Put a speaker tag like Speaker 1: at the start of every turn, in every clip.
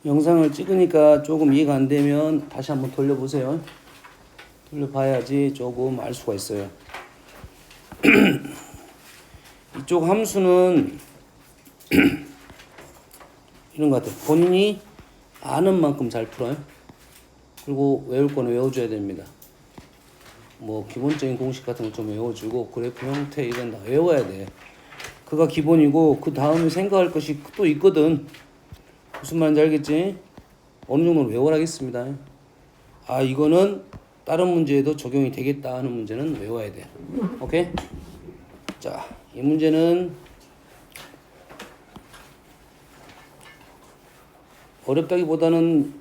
Speaker 1: 영상을 찍으니까 조금 이해가 안 되면 다시 한번 돌려보세요. 돌려봐야지 조금 알 수가 있어요. 이쪽 함수는 이런 것 같아요. 본인이 아는 만큼 잘 풀어요. 그리고 외울 거는 외워줘야 됩니다. 뭐 기본적인 공식 같은 거 좀 외워주고 그래프 형태 이건 다 외워야 돼. 그가 기본이고 그 다음에 생각할 것이 또 있거든. 무슨 말인지 알겠지? 어느 정도는 외워라겠습니다. 아 이거는 다른 문제에도 적용이 되겠다 하는 문제는 외워야 돼. 오케이? 자, 이 문제는 어렵다기보다는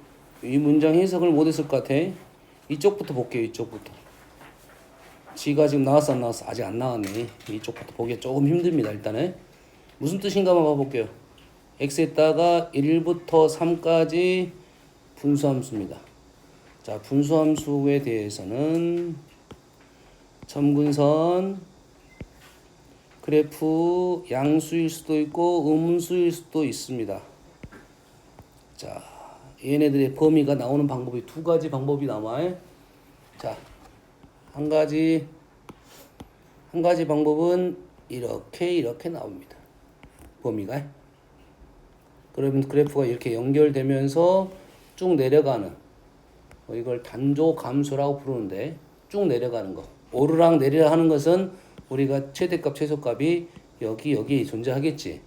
Speaker 1: 이 문장 해석을 못했을 것 같아. 이쪽부터 볼게요. 이쪽부터. 지가 지금 나왔어 안 나왔어? 아직 안 나왔네. 이쪽부터 보기가 조금 힘듭니다. 일단은 무슨 뜻인가 한번 봐볼게요. x에다가 1부터 3까지 분수함수입니다. 자, 분수함수에 대해서는 점근선 그래프 양수일 수도 있고 음수일 수도 있습니다. 자, 얘네들의 범위가 나오는 방법이 두 가지 방법이 나와요. 자, 한 가지 방법은 이렇게 나옵니다. 범위가. 그러면 그래프가 이렇게 연결되면서 쭉 내려가는 이걸 단조 감소라고 부르는데 쭉 내려가는 거. 오르락 내리락 하는 것은 우리가 최대값 최소값이 여기 존재하겠지.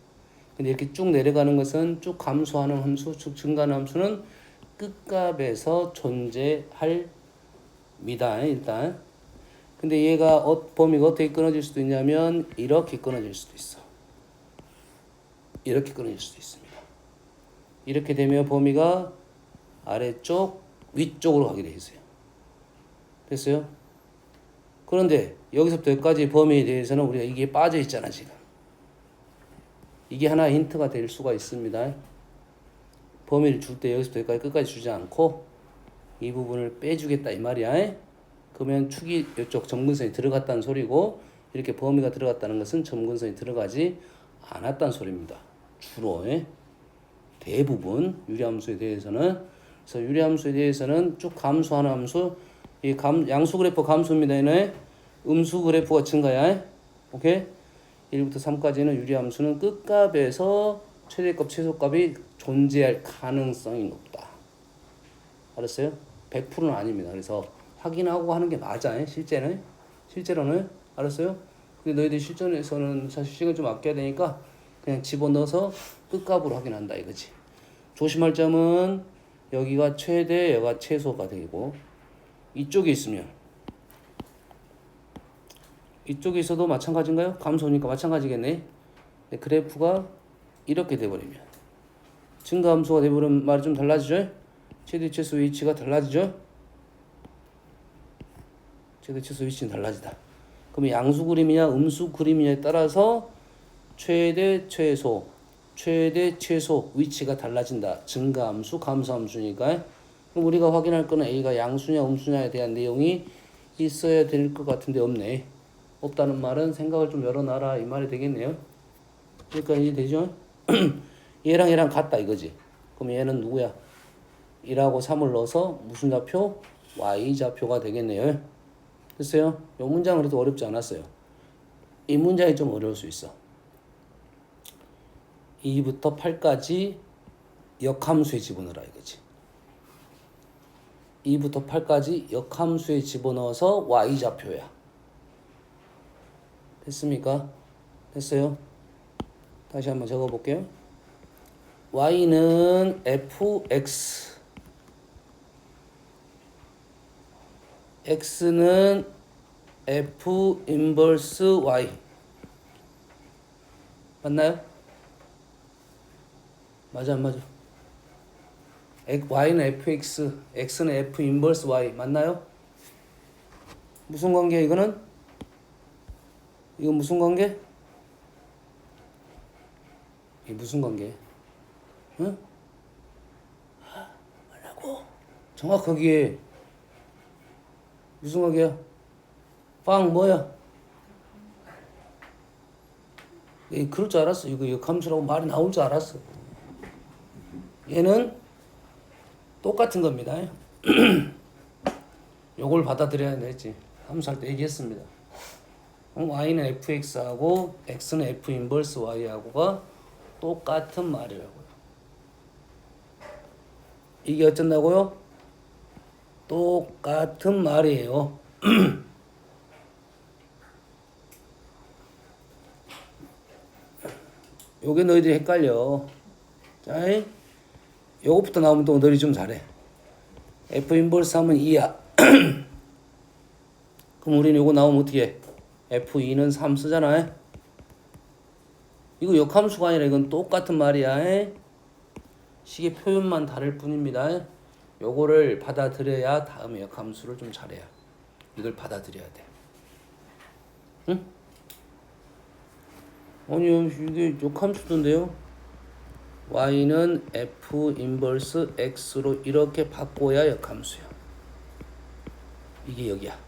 Speaker 1: 근데 이렇게 쭉 내려가는 것은 쭉 감소하는 함수, 쭉 증가하는 함수는 끝값에서 존재합니다. 일단. 근데 얘가 범위가 어떻게 끊어질 수도 있냐면 이렇게 끊어질 수도 있어. 이렇게 끊어질 수도 있습니다. 이렇게 되면 범위가 아래쪽, 위쪽으로 가게 돼 있어요. 됐어요? 그런데 여기서부터 여기까지 범위에 대해서는 우리가 이게 빠져 있잖아 지금. 이게 하나 힌트가 될 수가 있습니다. 범위를 줄 때 여기서부터 여기까지 끝까지 주지 않고 이 부분을 빼주겠다 이 말이야. 그러면 축이 이쪽 점근선이 들어갔다는 소리고 이렇게 범위가 들어갔다는 것은 점근선이 들어가지 않았다는 소리입니다. 주로 대부분 유리함수에 대해서는. 그래서 유리함수에 대해서는 쭉 감소하는 함수, 이 양수 그래프 감소입니다. 얘네 음수 그래프가 증가야. 오케이? 1부터 3까지는 유리함수는 끝값에서 최대값 최소값이 존재할 가능성이 높다. 알았어요? 100%는 아닙니다. 그래서 확인하고 하는 게 맞아. 실제로는 알았어요? 근데 너희들 실전에서는 사실 시간 좀 아껴야 되니까 그냥 집어넣어서 끝값으로 확인한다 이거지. 조심할 점은 여기가 최대, 여기가 최소가 되고 이쪽에 있으면 이쪽에 있어도 마찬가지인가요? 감소니까 마찬가지겠네. 그래프가 이렇게 돼버리면 증가함수가 돼버리면 말이 좀 달라지죠? 최대 최소 위치가 달라지죠? 최대 최소 위치는 달라지다. 그러면 양수 그림이냐 음수 그림이냐에 따라서 최대 최소 위치가 달라진다. 증가함수 감소함수니까. 그럼 우리가 확인할 거는 A가 양수냐 음수냐에 대한 내용이 있어야 될 것 같은데 없네. 없다는 말은 생각을 좀 열어놔라 이 말이 되겠네요. 그러니까 이제 되죠? 얘랑 얘랑 같다 이거지. 그럼 얘는 누구야? 1하고 3을 넣어서 무슨 좌표? Y좌표가 되겠네요. 됐어요? 이 문장은 그래도 어렵지 않았어요. 이 문장이 좀 어려울 수 있어. 2부터 8까지 역함수에 집어넣으라 이거지. 2부터 8까지 역함수에 집어넣어서 Y좌표야. 됐습니까? 됐어요? 다시 한번 적어볼게요. Y는 fx, x는 f 인버스 y. 맞나요? 맞아 안 맞아? y는 fx, x는 f 인버스 y. 맞나요? 무슨 관계야 이거는? 이건 무슨 관계? 이게 무슨 관계? 응? 뭐라고? 정확하게 무슨 관계야? 빵 뭐야? 그럴 줄 알았어. 이거 역함수라고 말이 나올 줄 알았어. 얘는 똑같은 겁니다. 요걸 받아들여야 되지. 함수할 때 얘기했습니다. y는 fx하고 x는 f 인버스 y하고가 똑같은 말이라고요. 이게 어쩐다고요? 똑같은 말이에요. 요게 너희들이 헷갈려. 자, 요것부터 나오면 또 너희들이 좀 잘해. f 인버스 하면 2야. 그럼 우리는 요거 나오면 어떻게 해? f2는 3 쓰잖아. 이거 역함수가 아니라 이건 똑같은 말이야. 식의 표현만 다를 뿐입니다. 요거를 받아들여야 다음에 역함수를 좀 잘해야. 이걸 받아들여야 돼. 응? 아니 이게 역함수던데요? y는 f 인버스 x로 이렇게 바꿔야 역함수야. 이게 여기야.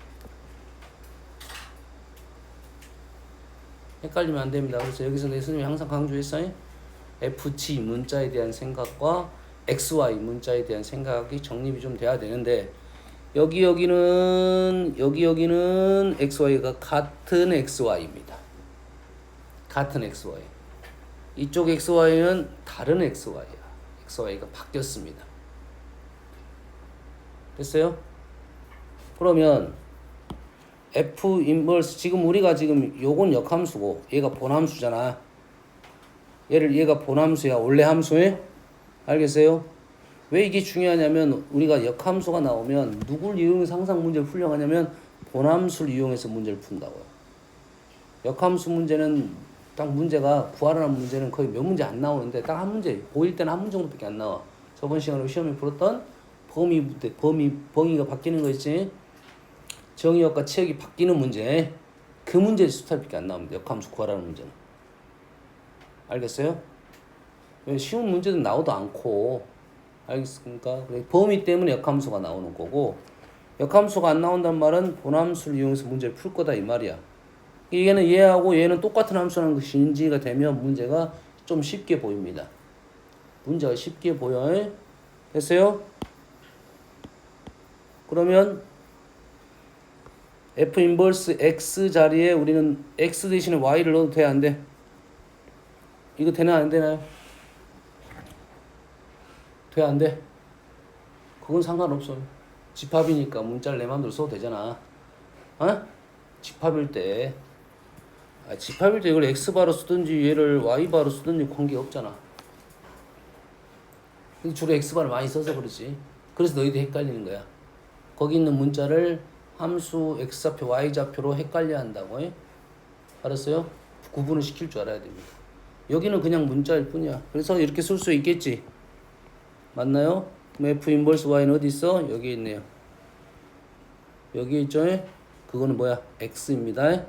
Speaker 1: 헷갈리면 안 됩니다. 그래서 여기서 내 스님이 항상 강조했어요. fg 문자에 대한 생각과 xy 문자에 대한 생각이 정립이 좀 돼야 되는데 여기는 xy가 같은 xy입니다. 같은 xy. 이쪽 xy는 다른 xy야. xy가 바뀌었습니다. 됐어요? 그러면 f 인버스 지금 우리가 지금 요건 역함수고 얘가 본함수잖아. 얘가 본함수야. 원래 함수에 알겠어요? 왜 이게 중요하냐면 우리가 역함수가 나오면 누굴 이용해서 항상 문제를 풀려고 하냐면 본함수를 이용해서 문제를 푼다고요. 역함수 문제는 딱 문제가 구하라는 문제는 거의 몇 문제 안 나오는데 딱 한 문제 고1 때는 한 문제 정도밖에 안 나와. 저번 시간에 시험에 풀었던 범위가 바뀌는 거 있지? 정의역과 치역이 바뀌는 문제 그 문제 수탈밖에 안 나옵니다. 역함수 구하라는 문제는. 알겠어요? 쉬운 문제도 나오도 않고 알겠습니까? 범위 때문에 역함수가 나오는 거고 역함수가 안 나온다는 말은 본함수를 이용해서 문제를 풀 거다 이 말이야. 얘는 얘하고 얘는 똑같은 함수라는 것이 인지가 되면 문제가 좀 쉽게 보입니다. 문제가 쉽게 보여. 됐어요? 그러면 f 인버스 x 자리에 우리는 x 대신에 y를 넣어도 돼? 안 돼? 이거 되나 안 되나요? 돼? 안 돼? 그건 상관없어. 집합이니까 문자를 내 맘대로 써도 되잖아. 어? 집합일 때 집합일 때 이걸 x바로 쓰든지 얘를 y바로 쓰든지 관계없잖아. 근데 주로 x바를 많이 써서 그렇지. 그래서 너희들 헷갈리는 거야. 거기 있는 문자를 함수 x좌표 y좌표로 헷갈려 한다고. 알았어요? 구분을 시킬 줄 알아야 됩니다. 여기는 그냥 문자일 뿐이야. 그래서 이렇게 쓸 수 있겠지. 맞나요? 그럼 f 인버스 y는 어디 있어? 여기 있네요. 여기 있죠? 그거는 뭐야? x입니다.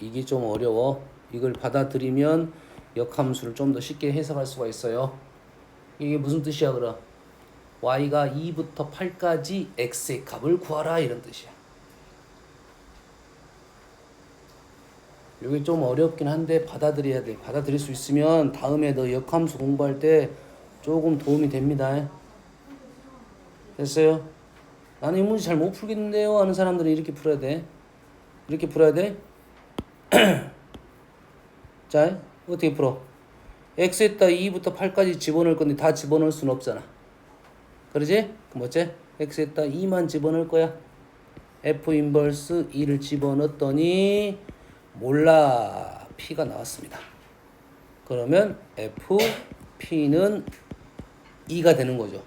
Speaker 1: 이게 좀 어려워. 이걸 받아들이면 역함수를 좀 더 쉽게 해석할 수가 있어요. 이게 무슨 뜻이야 그럼? y가 2부터 8까지 x의 값을 구하라 이런 뜻이야. 이게 좀 어렵긴 한데 받아들여야 돼. 받아들일 수 있으면 다음에 너 역함수 공부할 때 조금 도움이 됩니다. 됐어요? 나는 이 문제 잘 못 풀겠는데요 하는 사람들은 이렇게 풀어야 돼. 이렇게 풀어야 돼. 자, 어떻게 풀어? x에다 2부터 8까지 집어넣을 건데 다 집어넣을 수는 없잖아. 그러지? 그럼 어째? x에다 2만 집어넣을 거야. f 인버스 2를 집어넣었더니 몰라 p가 나왔습니다. 그러면 f p는 2가 되는 거죠.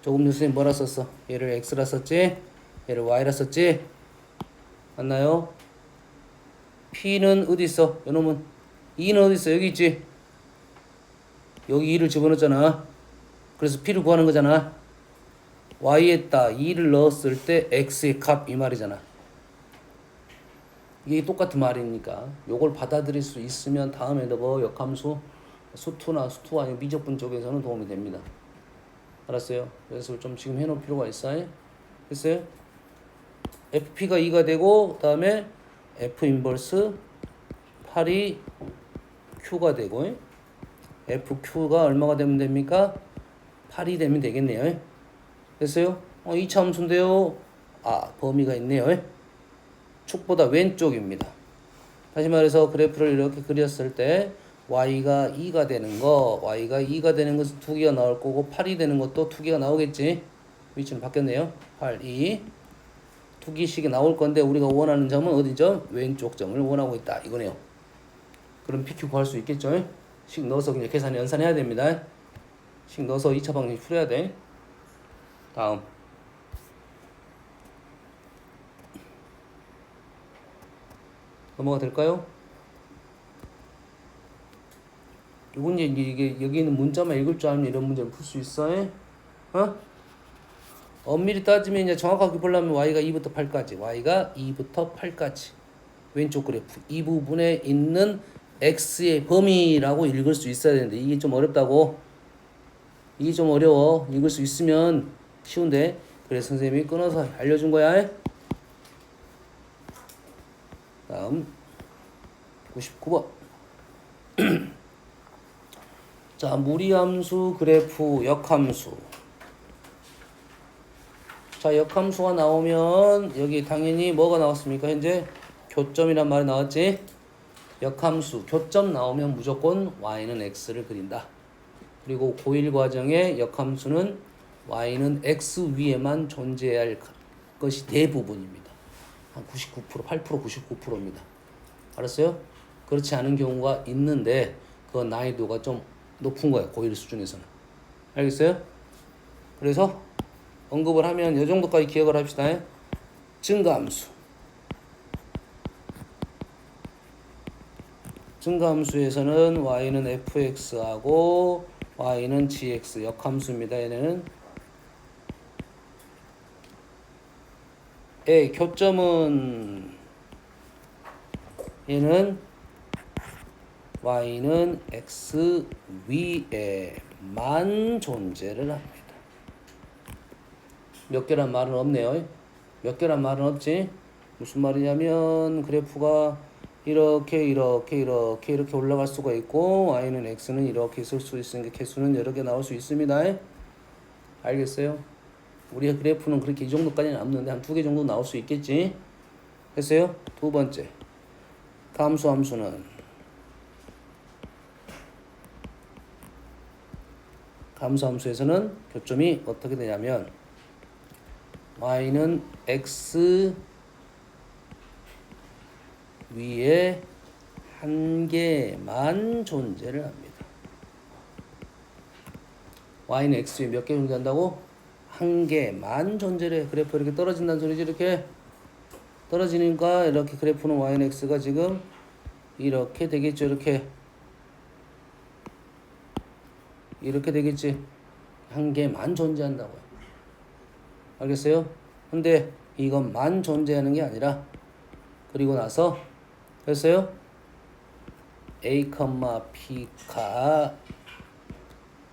Speaker 1: 조금 전 선생님 뭐라 썼어? 얘를 x라 썼지? 얘를 y라 썼지? 맞나요? p는 어디 있어? 요놈은 2는 어디 있어? 여기 있지? 여기 2를 집어넣었잖아. 그래서 p를 구하는 거잖아. y에다 2를 넣었을 때 x의 값 이 말이잖아. 이게 똑같은 말이니까 요걸 받아들일 수 있으면 다음에 너 역함수 수투나 수투 아니면 미적분 쪽에서는 도움이 됩니다. 알았어요? 그래서 좀 지금 해놓을 필요가 있어요. 됐어요? fp가 2가 되고 그 다음에 f 인버스 8이 q가 되고 fq가 얼마가 되면 됩니까? 8이 되면 되겠네요. 됐어요? 2차 함수인데요. 범위가 있네요. 축보다 왼쪽입니다. 다시 말해서 그래프를 이렇게 그렸을 때 y가 2가 되는 거, y가 2가 되는 것은 2개가 나올 거고 8이 되는 것도 2개가 나오겠지. 위치는 바뀌었네요. 8, 2. 2개씩이 나올 건데 우리가 원하는 점은 어디죠? 왼쪽 점을 원하고 있다. 이거네요. 그럼 PQ 구할 수 있겠죠? 식 넣어서 그냥 계산 연산해야 됩니다. 식 넣어서 2차 방정식 풀어야 돼. 다음. 넘어가 될까요? 이건 이게 여기 있는 문자만 읽을 줄 알면 이런 문제를 풀 수 있어. 엄밀히 따지면 이제 정확하게 보려면 y가 2부터 8까지, y가 2부터 8까지 왼쪽 그래프 이 부분에 있는 x의 범위라고 읽을 수 있어야 되는데 이게 좀 어렵다고. 이게 좀 어려워. 읽을 수 있으면 쉬운데 그래서 선생님이 끊어서 알려준 거야. 다음 99번. 자, 무리함수 그래프 역함수. 자, 역함수가 나오면 여기 당연히 뭐가 나왔습니까? 현재 교점이란 말이 나왔지? 역함수 교점 나오면 무조건 y는 x를 그린다. 그리고 고1 과정의 역함수는 y는 x 위에만 존재할 것이 대부분입니다. 한 99%, 8%, 99%입니다. 알았어요? 그렇지 않은 경우가 있는데 그 난이도가 좀 높은 거예요. 고1 수준에서는. 알겠어요? 그래서 언급을 하면 이 정도까지 기억을 합시다. 증가함수. 증가함수에서는 y는 fx하고 y는 gx 역함수입니다. 얘네는 교점은 얘는 y는 x 위에만 존재를 합니다. 몇 개란 말은 없네요. 몇 개란 말은 없지. 무슨 말이냐면 그래프가 이렇게 올라갈 수가 있고 y는 x는 이렇게 있을 수 있으니까 개수는 여러 개 나올 수 있습니다. 알겠어요? 우리 그래프는 그렇게 이 정도까지는 없는데 한 2개 정도 나올 수 있겠지. 됐어요? 두 번째 감소함수는 감소함수에서는 교점이 어떻게 되냐면 y는 x 위에 한 개만 존재를 합니다. y는 x 위에 몇 개 존재한다고? 한 개만 존재를 해. 그래프 이렇게 떨어진다는 소리지. 이렇게 떨어지니까 이렇게 그래프는 y는 x가 지금 이렇게 되겠죠. 이렇게 되겠지. 한 개만 존재한다고요. 알겠어요? 근데 이것만 존재하는 게 아니라 그리고 나서 됐어요? a, p가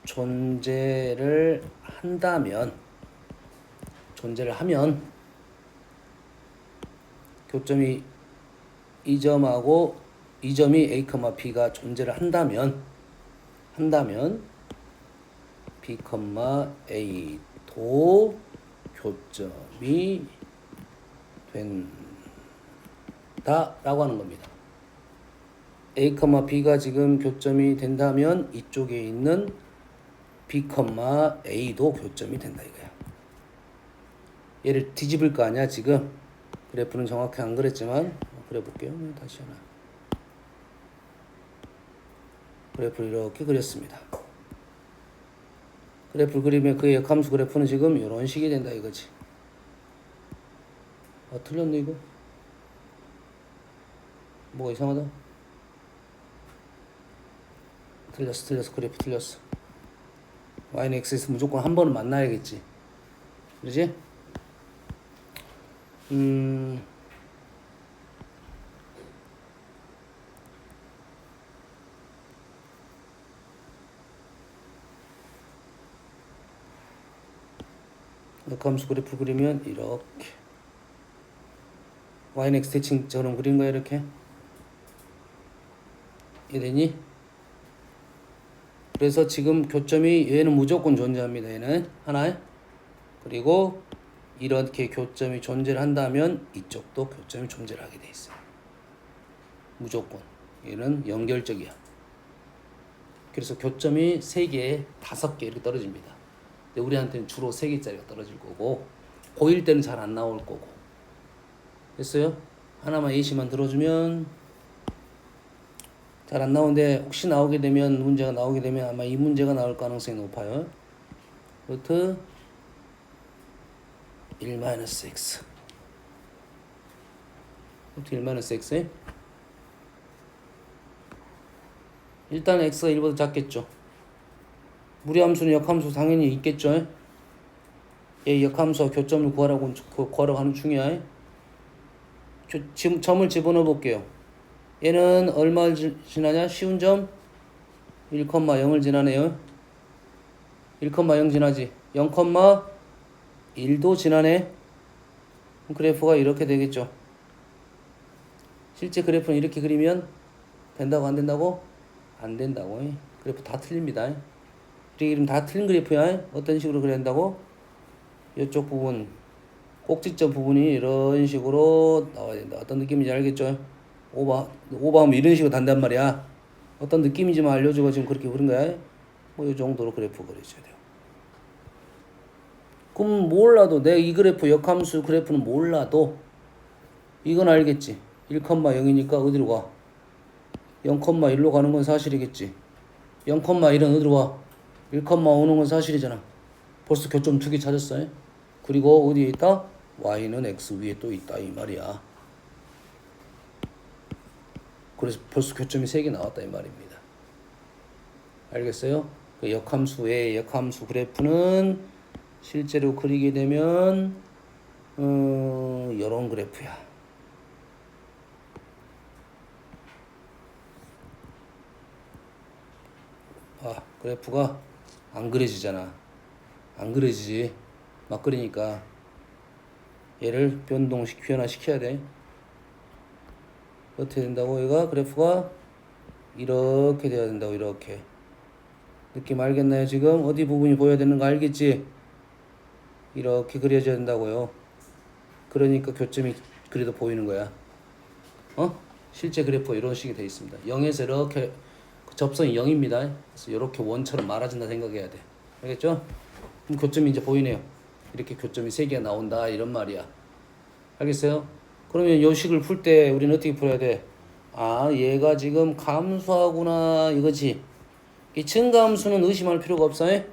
Speaker 1: 존재를 하면 교점이 이 점하고 이 점이 a, p가 존재를 한다면 b, a도 교점이 된다라고 하는 겁니다. a, b가 지금 교점이 된다면 이쪽에 있는 b, a도 교점이 된다 이거야. 얘를 뒤집을 거 아니야 지금. 그래프는 정확히 안 그랬지만 그려볼게요. 다시 하나. 그래프를 이렇게 그렸습니다. 그래프를 그리면 그 역함수 그래프는 지금 이런 식이 된다 이거지. 틀렸네 이거. 뭐가 이상하다. 틀렸어. 그래프 틀렸어. y는 x에서 무조건 한 번은 만나야겠지. 그러지? 역함수 그래프 그리면 이렇게 y는 x 대칭처럼 그린 거야. 이렇게 이해되니? 그래서 지금 교점이 얘는 무조건 존재합니다. 얘는 하나. 그리고 이렇게 교점이 존재를 한다면 이쪽도 교점이 존재를 하게 돼 있어요. 무조건. 얘는 연결적이야. 그래서 교점이 3개, 5개 이렇게 떨어집니다. 근데 우리한테는 주로 3개짜리가 떨어질 거고 고일 때는 잘 안 나올 거고. 됐어요? 하나만 예시만 들어주면 잘 안 나오는데 혹시 나오게 되면 문제가 나오게 되면 아마 이 문제가 나올 가능성이 높아요. 루트 1-x 루트 1-x 일단 x가 1보다 작겠죠. 무리함수는 역함수 당연히 있겠죠. 얘 역함수와 교점을 구하라고 하는 중이야. 지금 점을 집어넣어 볼게요. 얘는 얼마를 지나냐? 쉬운 점 1,0을 지나네요. 1,0 지나지. 0,1도 지나네. 그래프가 이렇게 되겠죠. 실제 그래프는 이렇게 그리면 된다고 안 된다고? 안 된다고. 그래프 다 틀립니다. 이렇게 그리면 다 틀린 그래프야. 어떤 식으로 그려야 된다고? 이쪽 부분 꼭지점 부분이 이런 식으로 나와야 된다. 어떤 느낌인지 알겠죠? 오버하면 이런 식으로 단단 말이야. 어떤 느낌인지만 알려주고 지금 그렇게 그린 거야. 뭐 이 정도로 그래프 그려줘야 돼요. 그럼 몰라도 내가 이 그래프 역함수 그래프는 몰라도 이건 알겠지. 1,0이니까 어디로 가? 0,1로 가는 건 사실이겠지. 0,1은 어디로 가? 1,5는 건 사실이잖아. 벌써 교점 2개 찾았어요. 그리고 어디에 있다? y는 x 위에 또 있다 이 말이야. 그래서 벌써 교점이 3개 나왔다 이 말입니다. 알겠어요? 그 역함수의 역함수 그래프는 실제로 그리게 되면 이런 그래프야. 그래프가 안 그려지잖아. 안 그려지지. 막 그리니까 얘를 변화시켜야 돼. 어떻게 된다고? 얘가 그래프가 이렇게 돼야 된다고. 이렇게 느낌 알겠나요? 지금 어디 부분이 보여야 되는 거 알겠지? 이렇게 그려져야 된다고요. 그러니까 교점이 그래도 보이는 거야. 실제 그래프가 이런 식이 되어 있습니다. 0에서 이렇게 접선이 0입니다. 그래서 이렇게 원처럼 말아준다 생각해야 돼. 알겠죠? 그럼 교점이 이제 보이네요. 이렇게 교점이 3개가 나온다 이런 말이야. 알겠어요? 그러면 요 식을 풀 때 우리는 어떻게 풀어야 돼? 얘가 지금 감수하구나 이거지. 이 증가함수는 의심할 필요가 없어요.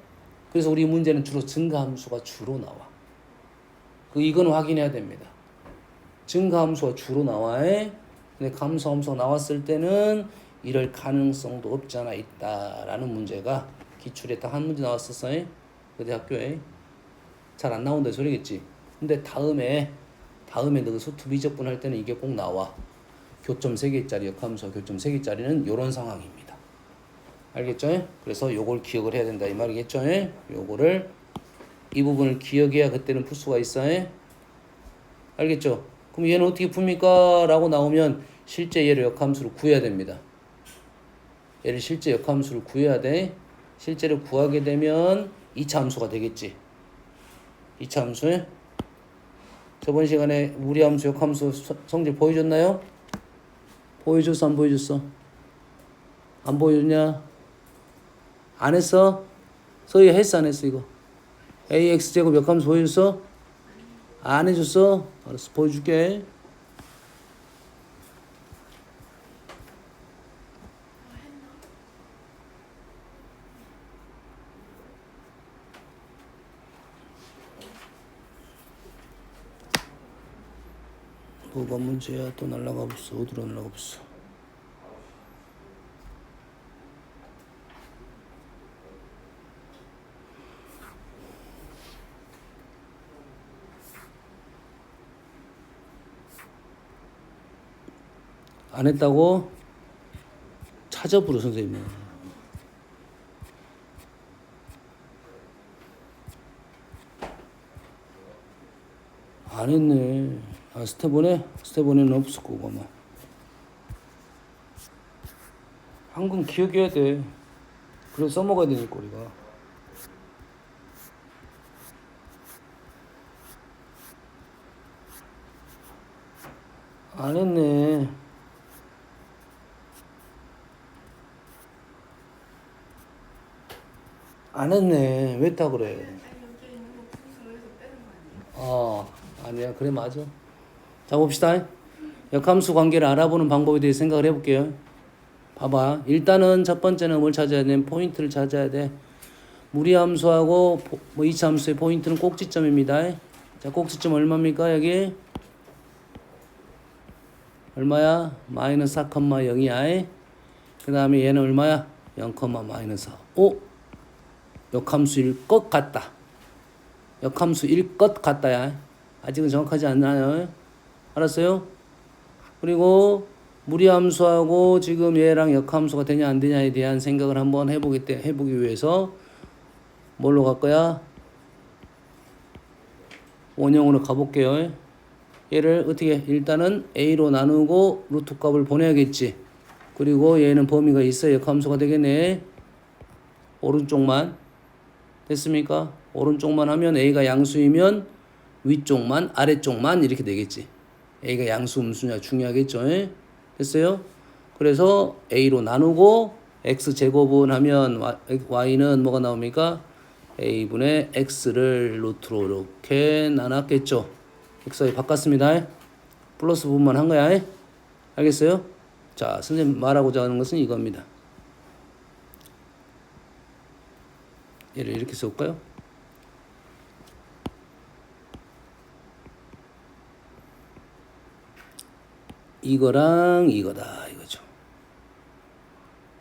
Speaker 1: 그래서 우리 문제는 주로 증가함수가 주로 나와. 이건 확인해야 됩니다. 증가함수가 주로 나와요. 근데 감소함수가 나왔을 때는 이럴 가능성도 없지 않아 있다라는 문제가 기출에 딱 한 문제 나왔었어요. 어디 학교에. 잘 안 나온다 소리겠지. 근데 다음에 너 수투 미적분 할 때는 이게 꼭 나와. 교점 3개짜리 역함수와 교점 3개짜리는 이런 상황입니다. 알겠죠? 그래서 요걸 기억을 해야 된다 이 말이겠죠? 요거를 이 부분을 기억해야 그때는 풀 수가 있어요. 알겠죠? 그럼 얘는 어떻게 풉니까? 라고 나오면 실제 얘를 역함수로 구해야 됩니다. 얘를 실제 역함수를 구해야 돼. 실제로 구하게 되면 2차 함수가 되겠지. 2차 함수. 저번 시간에 무리함수, 역함수 성질 보여줬나요? 보여줬어, 안 보여줬어? 안 보여줬냐? 안 했어? 서희 했어, 안 했어, 이거? AX제곱 역함수 보여줬어? 안 해줬어? 알았어, 보여줄게. 뭐가 문제야? 또 날라가 봤어. 어디로 날라가 봤어? 안 했다고? 찾아보러 선생님. 안 했네. 스테본에는 없을 거고 아마. 한건 기억해야 돼. 그래서 써먹어야 되니까 우리가. 안 했네. 안 했네. 왜 다 그래?
Speaker 2: 아니 여기 있는 거 분수로 해서 빼는 거 아니에요?
Speaker 1: 아니야. 그래, 맞아. 자, 봅시다. 역함수 관계를 알아보는 방법에 대해 생각을 해볼게요. 봐봐. 일단은 첫 번째는 뭘 찾아야 돼? 포인트를 찾아야 돼. 무리함수하고 이차함수의 포인트는 꼭지점입니다. 자, 꼭지점 얼마입니까? 여기 얼마야? 마이너스 4,0이야. 그 다음에 얘는 얼마야? 0, 마이너스 4. 오? 역함수일 것 같다. 역함수일 것 같다야. 아직은 정확하지 않나요? 알았어요? 그리고 무리함수하고 지금 얘랑 역함수가 되냐 안 되냐에 대한 생각을 한번 해보기 위해서 뭘로 갈 거야? 원형으로 가볼게요. 얘를 어떻게 일단은 a로 나누고 루트 값을 보내야겠지. 그리고 얘는 범위가 있어 역함수가 되겠네. 오른쪽만 됐습니까? 오른쪽만 하면 a가 양수이면 위쪽만 아래쪽만 이렇게 되겠지. a가 양수 음수냐 중요하겠죠. 됐어요? 그래서 a로 나누고 x제곱은 하면 y는 뭐가 나옵니까? a분의 x를 루트로 이렇게 나눴겠죠. xy 바꿨습니다. 플러스 부분만 한 거야. 알겠어요? 자, 선생님 말하고자 하는 것은 이겁니다. 얘를 이렇게 써볼까요? 이거랑 이거다 이거죠.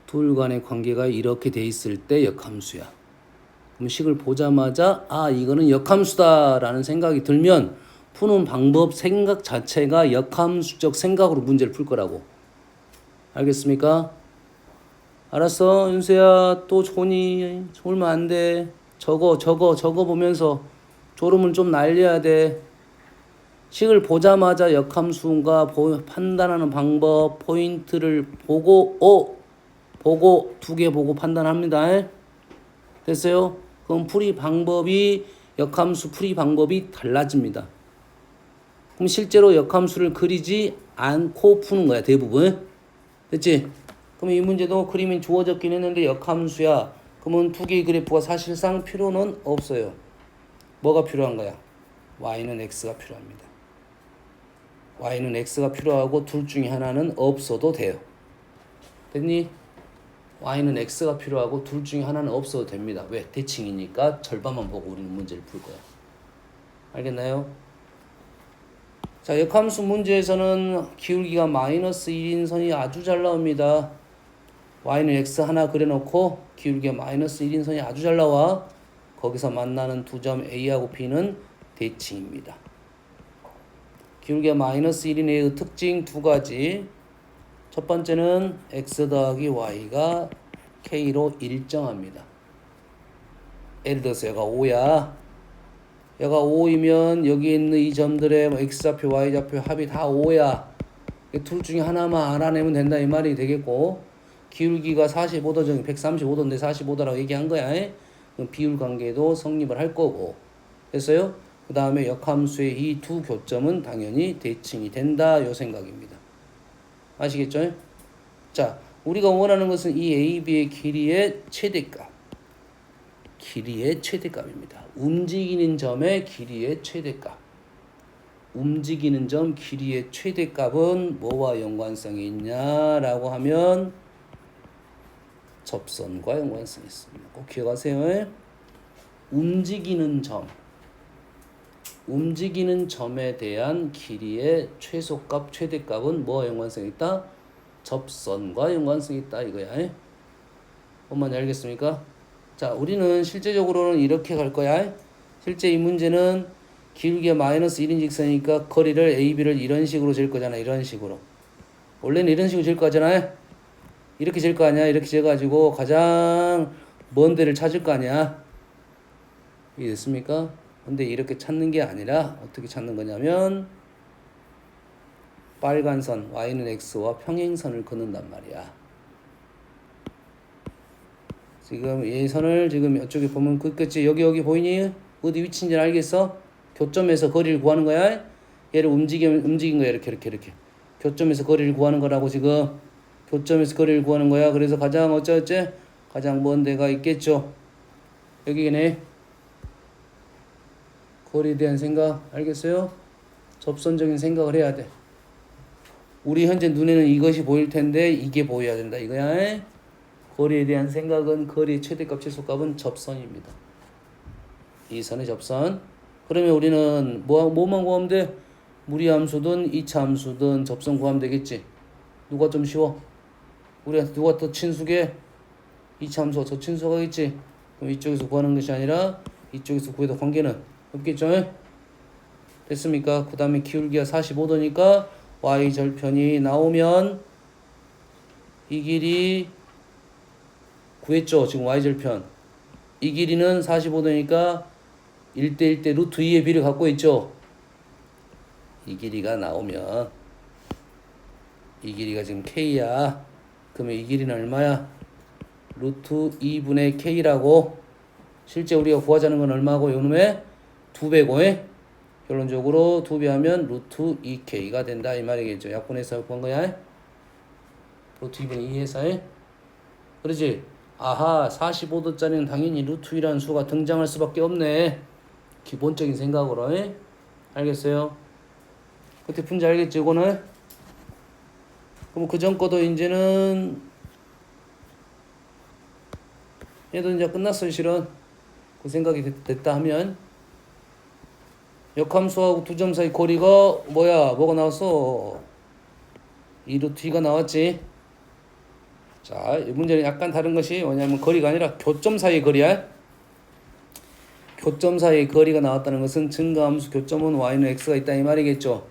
Speaker 1: 둘 간의 관계가 이렇게 돼 있을 때 역함수야. 그럼 식을 보자마자 이거는 역함수다라는 생각이 들면 푸는 방법 생각 자체가 역함수적 생각으로 문제를 풀 거라고. 알겠습니까? 알았어 윤수야. 또 존이 졸면 안 돼. 적어 보면서 졸음은 좀 날려야 돼. 식을 보자마자 역함수인가 판단하는 방법 포인트를 보고 두 개 보고 판단합니다. 됐어요? 그럼 풀이 방법이 역함수 풀이 방법이 달라집니다. 그럼 실제로 역함수를 그리지 않고 푸는 거야 대부분. 됐지? 그럼 이 문제도 그림이 주어졌긴 했는데 역함수야. 그러면 두 개의 그래프가 사실상 필요는 없어요. 뭐가 필요한 거야? y는 x가 필요합니다. y는 x가 필요하고 둘 중에 하나는 없어도 돼요. 됐니? y는 x가 필요하고 둘 중에 하나는 없어도 됩니다. 왜? 대칭이니까 절반만 보고 우리는 문제를 풀 거야. 알겠나요? 자, 역함수 문제에서는 기울기가 마이너스 1인 선이 아주 잘 나옵니다. y는 x 하나 그려놓고 기울기가 마이너스 1인 선이 아주 잘 나와. 거기서 만나는 두 점 a하고 b는 대칭입니다. 기울기가 마이너스 1인의 특징 두 가지. 첫 번째는 x 더하기 y가 k로 일정합니다. 예를 들어서 얘가 5야. 얘가 5이면 여기 있는 이 점들의 x좌표 y좌표 합이 다 5야. 둘 중에 하나만 알아내면 된다 이 말이 되겠고, 기울기가 45도 정도 135도인데 45도라고 얘기한 거야. 그럼 비율 관계도 성립을 할 거고. 됐어요? 그 다음에 역함수의 이 두 교점은 당연히 대칭이 된다 요 생각입니다. 아시겠죠? 자, 우리가 원하는 것은 이 AB의 길이의 최대값. 길이의 최대값입니다. 움직이는 점의 길이의 최대값. 움직이는 점 길이의 최대값은 뭐와 연관성이 있냐라고 하면 접선과 연관성이 있습니다. 꼭 기억하세요. 움직이는 점에 대한 길이의 최소값, 최대값은 뭐와 연관성이 있다? 접선과 연관성이 있다 이거야. 뭔 알겠습니까? 자, 우리는 실제적으로는 이렇게 갈 거야. 실제 이 문제는 기울기가 마이너스 1인 직선이니까 거리를 AB를 이런 식으로 잴 거잖아. 이런 식으로. 원래는 이런 식으로 잴 거잖아. 이렇게 잴 거 아니야. 이렇게 재가지고 가장 먼 데를 찾을 거 아니야. 이해됐습니까? 근데 이렇게 찾는 게 아니라 어떻게 찾는 거냐면 빨간 선 y는 x와 평행선을 그는단 말이야. 지금 예선을 지금 이쪽에 보면 끝이 여기 보이니? 어디 위치인지 알겠어? 교점에서 거리를 구하는 거야. 얘를 움직인 거야. 이렇게. 교점에서 거리를 구하는 거라고 지금. 교점에서 거리를 구하는 거야. 그래서 가장 어쩌 가장 먼 데가 있겠죠. 여기네. 거리에 대한 생각 알겠어요? 접선적인 생각을 해야 돼. 우리 현재 눈에는 이것이 보일 텐데 이게 보여야 된다 이거야. 거리에 대한 생각은 거리의 최대값 최소값은 접선입니다. 이 선의 접선. 그러면 우리는 뭐만 구하면 돼? 무리함수든 이차함수든 접선 구하면 되겠지. 누가 좀 쉬워? 우리한테 누가 더 친숙해? 이차함수가 더 친숙하겠지. 그럼 이쪽에서 구하는 것이 아니라 이쪽에서 구해도 관계는 없겠죠? 됐습니까? 그 다음에 기울기가 45도니까 y절편이 나오면 이 길이 구했죠. 지금 y절편. 이 길이는 45도니까 1대1대 루트 2의 비를 갖고 있죠. 이 길이가 나오면 이 길이가 지금 k야. 그러면 이 길이는 얼마야? 루트 2분의 k라고. 실제 우리가 구하자는 건 얼마고? 요놈의 2배고 결론적으로 2배 하면 루트 2k가 된다 이 말이겠죠. 약분해서 구한 거야. 루트 2분의 2해서 그러지. 아하 45도짜리는 당연히 루트 2라는 수가 등장할 수밖에 없네. 기본적인 생각으로 알겠어요? 그때 푼지 알겠지 이거는? 그럼 그전 거도 이제는 얘도 이제 끝났어요 실은. 그 생각이 됐다 하면 역함수하고 두 점 사이 거리가 뭐가 나왔어? 2루트 2가 나왔지. 자, 이 문제는 약간 다른 것이 뭐냐면 거리가 아니라 교점 사이의 거리야. 교점 사이의 거리가 나왔다는 것은 증가함수 교점은 y는 x가 있다 이 말이겠죠.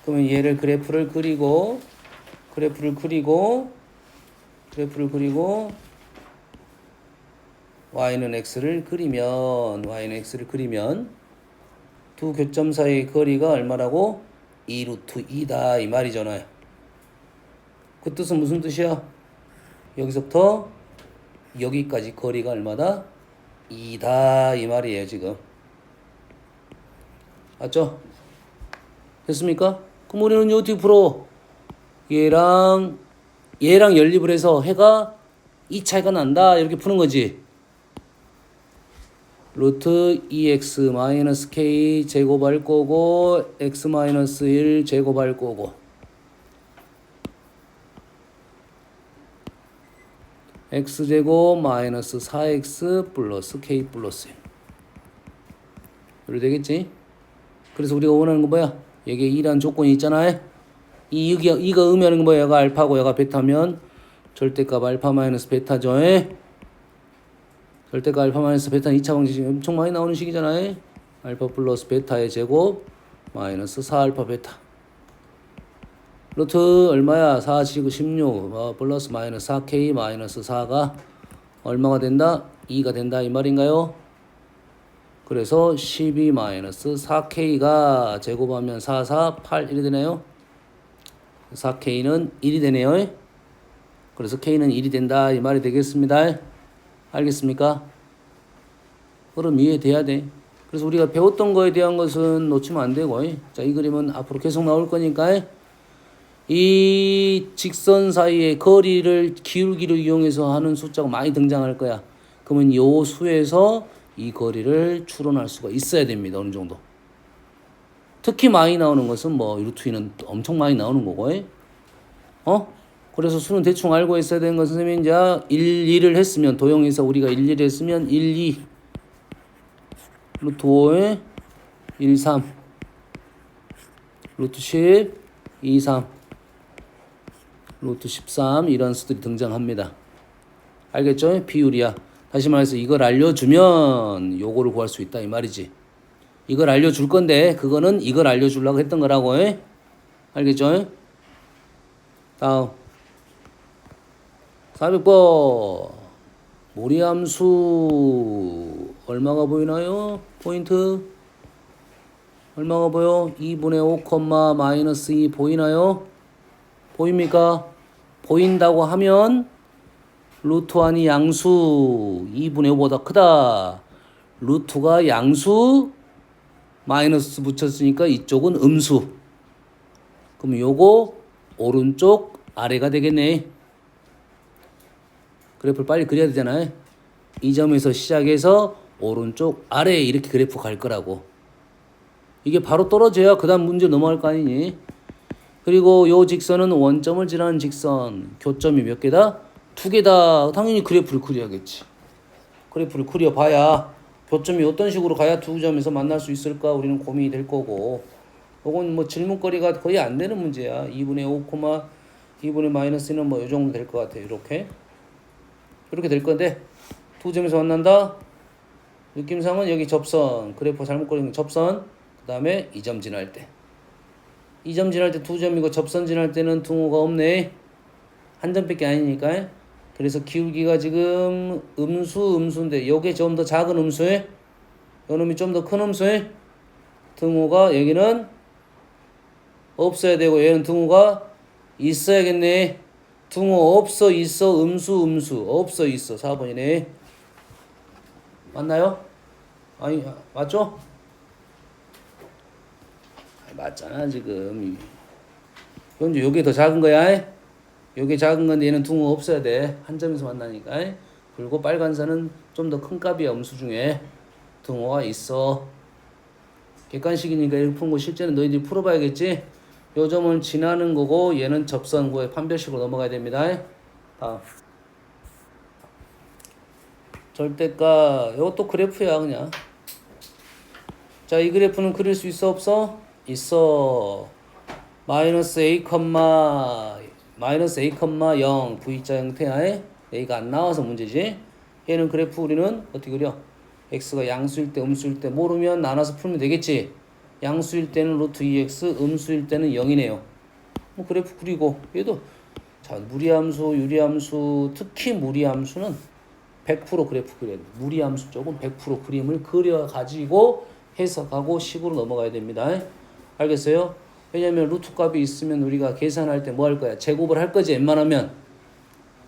Speaker 1: 그러면 얘를 그래프를 그리고 y는 x를 그리면 두 교점 사이의 거리가 얼마라고? 2루트 2다 이 말이잖아요. 그 뜻은 무슨 뜻이야? 여기서부터 여기까지 거리가 얼마다? 2다 이 말이에요 지금. 맞죠? 됐습니까? 그럼 우리는 어떻게 풀어? 얘랑 연립을 해서 해가 이 차이가 난다 이렇게 푸는 거지. 루트 2x 마이너스 k 제곱할 거고 x 마이너스 1 제곱할 거고 x제곱 마이너스 4x 플러스 k 플러스 1 이렇게 되겠지. 그래서 우리가 원하는 건 뭐야? 여기에 2라는 조건이 있잖아. 이가 의미하는 건 뭐야? 얘가 알파고 얘가 베타면 절대값 알파 마이너스 베타죠. 절대값 알파 마이너스 베타는 2차 방정식이 엄청 많이 나오는 식이잖아. 알파 플러스 베타의 제곱 마이너스 4알파 베타. 루트 얼마야? 4 지구 16 플러스 마이너스 4k 마이너스 4가 얼마가 된다? 2가 된다 이 말인가요? 그래서 12 마이너스 4k가 제곱하면 4, 4, 8, 1이 되네요. 4k는 1이 되네요. 그래서 k는 1이 된다 이 말이 되겠습니다. 알겠습니까? 그럼 이해돼야 돼. 그래서 우리가 배웠던 거에 대한 것은 놓치면 안 되고 자, 이 그림은 앞으로 계속 나올 거니까 이 직선 사이의 거리를 기울기로 이용해서 하는 숫자가 많이 등장할 거야. 그러면 요 수에서 이 거리를 추론할 수가 있어야 됩니다. 어느 정도. 특히 많이 나오는 것은 뭐 루트 2는 엄청 많이 나오는 거고. 그래서 수는 대충 알고 있어야 되는 것은 선생님이 이제 1, 2를 했으면 도형에서 우리가 1, 2를 했으면 1, 2 루트 5에 1, 3 루트 10 2, 3 루트 13 이런 수들이 등장합니다. 알겠죠? 비율이야. 다시 말해서 이걸 알려주면 요거를 구할 수 있다 이 말이지. 이걸 알려줄 건데 그거는 이걸 알려주려고 했던 거라고. 알겠죠? 다음 400번 무리함수 얼마가 보이나요? 포인트 얼마가 보여? 2분의 5, 마이너스 2 보이나요? 보입니까? 보인다고 하면 루트 1이 양수 2분의 5보다 크다. 루트가 양수 마이너스 붙였으니까 이쪽은 음수. 그럼 요거 오른쪽 아래가 되겠네. 그래프를 빨리 그려야 되잖아요. 이 점에서 시작해서 오른쪽 아래 이렇게 그래프 갈 거라고. 이게 바로 떨어져야 그 다음 문제 넘어갈 거 아니니. 그리고 요 직선은 원점을 지나는 직선. 교점이 몇 개다? 2개다. 당연히 그래프를 그려야겠지. 그래프를 그려봐야 교점이 어떤 식으로 가야 두 점에서 만날 수 있을까 우리는 고민이 될 거고. 이건 뭐 질문거리가 거의 안 되는 문제야. 2분의 5, 2분의 마이너스는 뭐 이 정도 될 것 같아요. 이렇게 될 건데 두 점에서 만난다. 느낌상은 여기 접선. 그래프 잘못 그리는 접선. 그 다음에 2점 지날 때. 2점 지날 때 2점이고 접선 지날 때는 등호가 없네. 한 점밖에 아니니까. 그래서 기울기가 지금 음수인데 요게 좀 더 작은 음수에 요놈이 좀 더 큰 음수에 등호가 여기는 없어야 되고 얘는 등호가 있어야겠네. 등호 없어 있어 음수 없어 있어 4번이네. 맞나요? 아니 맞죠? 맞잖아 지금. 현재 요게 더 작은 거야. 요게 작은 건데 얘는 등호 없어야 돼. 한 점에서 만나니까. 그리고 빨간 선은 좀 더 큰 값이야. 음수 중에 등호가 있어. 객관식이니까 이렇게 푸는 거 실제는 너희들이 풀어봐야겠지. 요 점은 지나는 거고 얘는 접선구의 판별식으로 넘어가야 됩니다. 다음 절대가 요것도 그래프야 그냥. 자, 이 그래프는 그릴 수 있어 없어? 있어. 마이너스 a, 마이너스 a, 0 V자 형태야. a가 안 나와서 문제지. 얘는 그래프 우리는 어떻게 그려? x가 양수일 때 음수일 때 모르면 나눠서 풀면 되겠지. 양수일 때는 루트 2x, 음수일 때는 0이네요. 뭐 그래프 그리고 얘도 자 무리함수, 유리함수, 특히 무리함수는 100% 그래프 그려야 돼. 무리함수 쪽은 100% 그림을 그려가지고 해석하고 식으로 넘어가야 됩니다. 알겠어요? 왜냐면 루트 값이 있으면 우리가 계산할 때 뭐 할 거야? 제곱을 할 거지 웬만하면.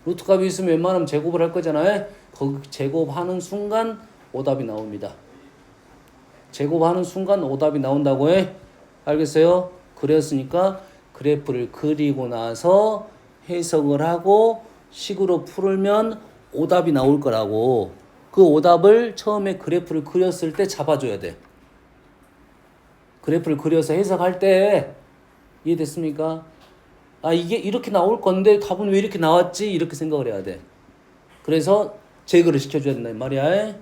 Speaker 1: 루트 값이 있으면 웬만하면 제곱을 할 거잖아요. 거기 제곱하는 순간 오답이 나옵니다. 제곱하는 순간 오답이 나온다고 해. 알겠어요? 그랬으니까 그래프를 그리고 나서 해석을 하고 식으로 풀면 오답이 나올 거라고. 그 오답을 처음에 그래프를 그렸을 때 잡아줘야 돼. 그래프를 그려서 해석할 때 이해됐습니까? 아 이게 이렇게 나올 건데 답은 왜 이렇게 나왔지? 이렇게 생각을 해야 돼. 그래서 제거를 시켜줘야 된다 이 말이야.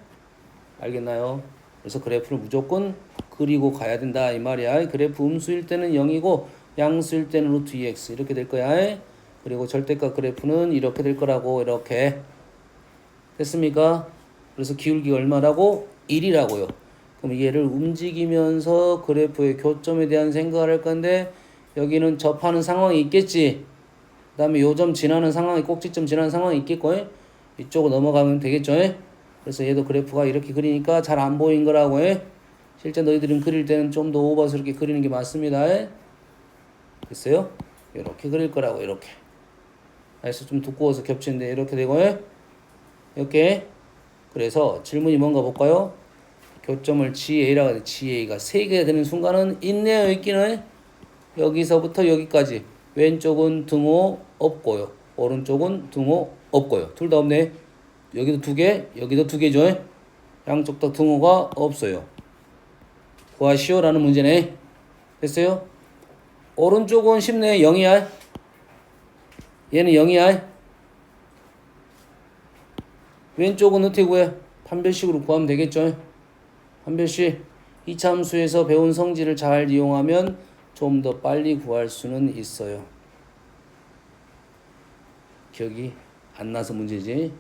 Speaker 1: 알겠나요? 그래서 그래프를 무조건 그리고 가야 된다 이 말이야. 그래프 음수일 때는 0이고 양수일 때는 루트 2x 이렇게 될 거야. 그리고 절대값 그래프는 이렇게 될 거라고. 이렇게 됐습니까? 그래서 기울기가 얼마라고? 1이라고요. 그럼 얘를 움직이면서 그래프의 교점에 대한 생각을 할 건데 여기는 접하는 상황이 있겠지. 그 다음에 요점 지나는 상황이 꼭지점 지나는 상황이 있겠고 이쪽으로 넘어가면 되겠죠. 그래서 얘도 그래프가 이렇게 그리니까 잘 안 보인 거라고 해. 실제 너희들은 그릴 때는 좀 더 오버스럽게 그리는 게 맞습니다. 됐어요? 이렇게 그릴 거라고 이렇게. 그래서 좀 두꺼워서 겹치는데 이렇게 되고 이렇게. 그래서 질문이 뭔가 볼까요? 교점을 GA라고 해요. GA가 3개가 되는 순간은 있네요. 있기는. 여기서부터 여기까지. 왼쪽은 등호 없고요. 오른쪽은 등호 없고요. 둘 다 없네. 여기도 2개, 여기도 2개죠. 양쪽 다 등호가 없어요. 구하시오라는 문제네. 됐어요? 오른쪽은 쉽네. 0이야. 얘는 0이야. 왼쪽은 어떻게 구해? 판별식으로 구하면 되겠죠. 판별식. 이차 함수에서 배운 성질을 잘 이용하면 좀 더 빨리 구할 수는 있어요. 기억이 안 나서 문제지.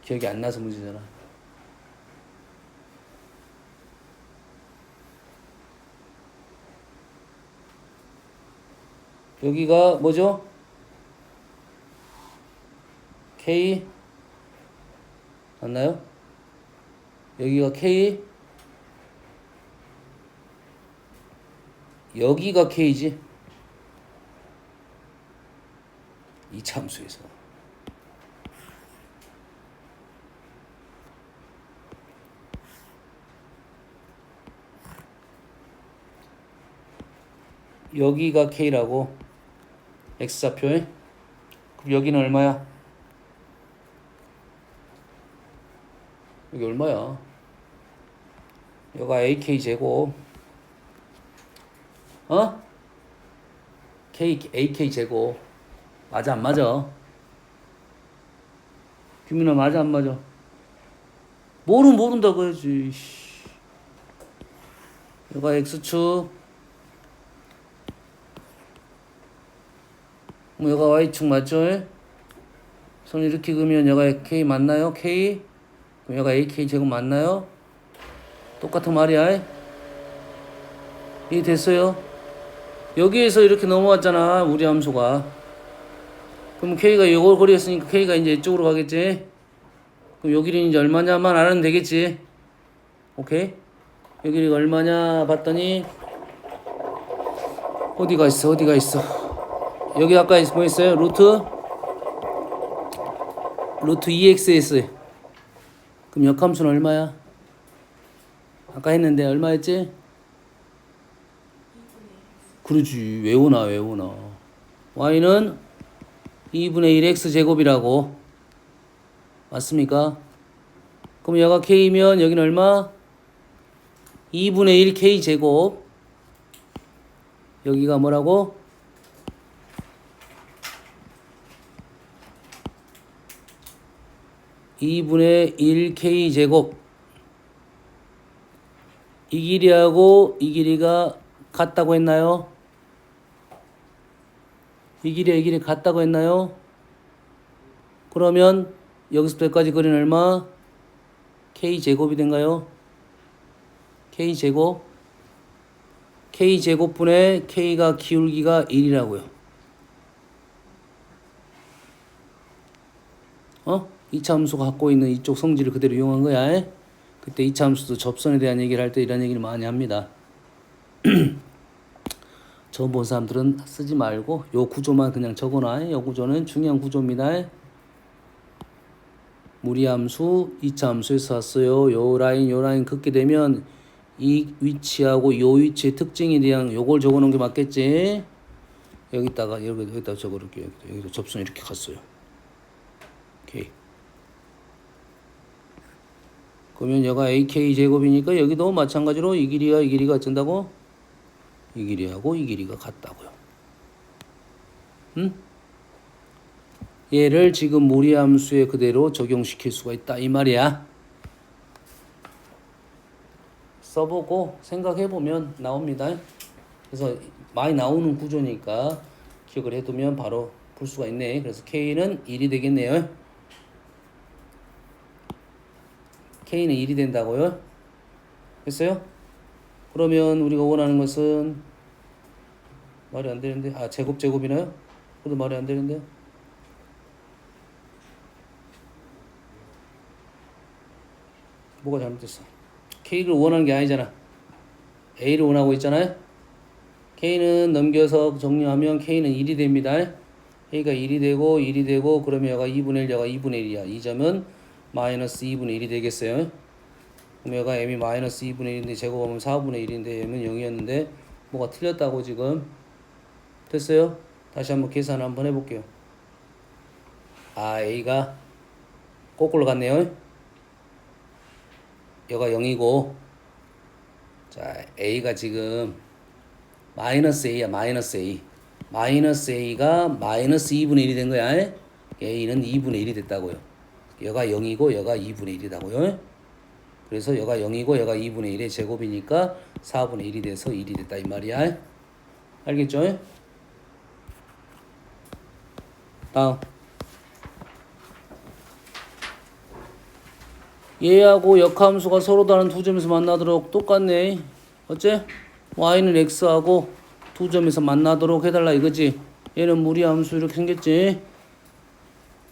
Speaker 1: 기억이 안 나서 문제잖아. 여기가 뭐죠? K 맞나요? 여기가 K 여기가 K지. 이 참수에서 여기가 K라고 X좌표에. 그럼 여기는 얼마야? 여기 얼마야? 여기가 AK 제곱. 어? AK 제곱. 맞아 안 맞아? 규민아 맞아 안 맞아? 모른다 그러지. 여기가 X축. 여기가 Y축 맞죠? 손 이렇게 그으면 여기가 K 맞나요? K? 그럼 여기가 AK 제곱 맞나요? 똑같은 말이야. 이해 됐어요? 여기에서 이렇게 넘어왔잖아 우리 함수가. 그럼 K가 이걸 거리였으니까 K가 이제 이쪽으로 가겠지. 그럼 요 길이는 이제 얼마냐만 알아면 되겠지. 오케이? 요 길이가 얼마냐 봤더니 어디가 있어 여기 아까 뭐 있어요? 루트 2xs. 그럼 역함수는 얼마야? 아까 했는데 얼마였지? 그러지. 외우나. y는 2분의 1 x제곱이라고. 맞습니까? 그럼 여기가 k면 여기는 얼마? 2분의 1 k제곱. 여기가 뭐라고? 2분의 1 k제곱. 이 길이하고 이 길이가 같다고 했나요? 이 길이 같다고 했나요? 그러면 여기서부터 여기까지 거리는 얼마? k제곱이 된가요? k제곱. k제곱분의 k가 기울기가 1이라고요. 2차 함수가 갖고 있는 이쪽 성질을 그대로 이용한 거야. 그때 2차 함수도 접선에 대한 얘기를 할 때 이런 얘기를 많이 합니다. 처음 본 사람들은 쓰지 말고 요 구조만 그냥 적어놔. 요 구조는 중요한 구조입니다. 무리함수 2차 함수에서 왔어요. 요 라인 긋게 되면 이 위치하고 요 위치의 특징에 대한 요걸 적어놓은 게 맞겠지. 여기다가 적어놓을게요. 여기도 접선 이렇게 갔어요. 오케이. 그러면 여기가 AK 제곱이니까 여기도 마찬가지로 이 길이가 어쩐다고? 이 길이하고 이 길이가 같다고요. 응? 얘를 지금 무리함수에 그대로 적용시킬 수가 있다 이 말이야. 써보고 생각해보면 나옵니다. 그래서 많이 나오는 구조니까 기억을 해두면 바로 풀 수가 있네. 그래서 K는 1이 되겠네요. K는 1이 된다고요? 됐어요? 그러면 우리가 원하는 것은 말이 안 되는데 제곱이나요? 그래도 말이 안 되는데 뭐가 잘못됐어? K를 원하는 게 아니잖아. A를 원하고 있잖아요. K는 넘겨서 정리하면 K는 1이 됩니다. K가 1이 되고 그러면 여가 2분의 1 여가 2분의 1이야. 이 점은 마이너스 2분의 1이 되겠어요. 그럼 여가 m이 마이너스 2분의 1인데 제곱하면 4분의 1인데 m은 0이었는데 뭐가 틀렸다고 지금. 됐어요? 다시 한번 계산 한번 해볼게요. A가 거꾸로 갔네요. 여가 0이고 자 A가 지금 마이너스 A야. 마이너스 A가 마이너스 2분의 1이 된 거야. A는 2분의 1이 됐다고요. 여가 0이고 여가 2분의 1이다고요. 그래서 여가 0이고 여가 2분의 1의 제곱이니까 4분의 1이 돼서 1이 됐다 이 말이야. 알겠죠? 다음 얘하고 역함수가 서로 다른 두 점에서 만나도록 똑같네. 어째? y는 x하고 두 점에서 만나도록 해달라 이거지. 얘는 무리함수 이렇게 생겼지.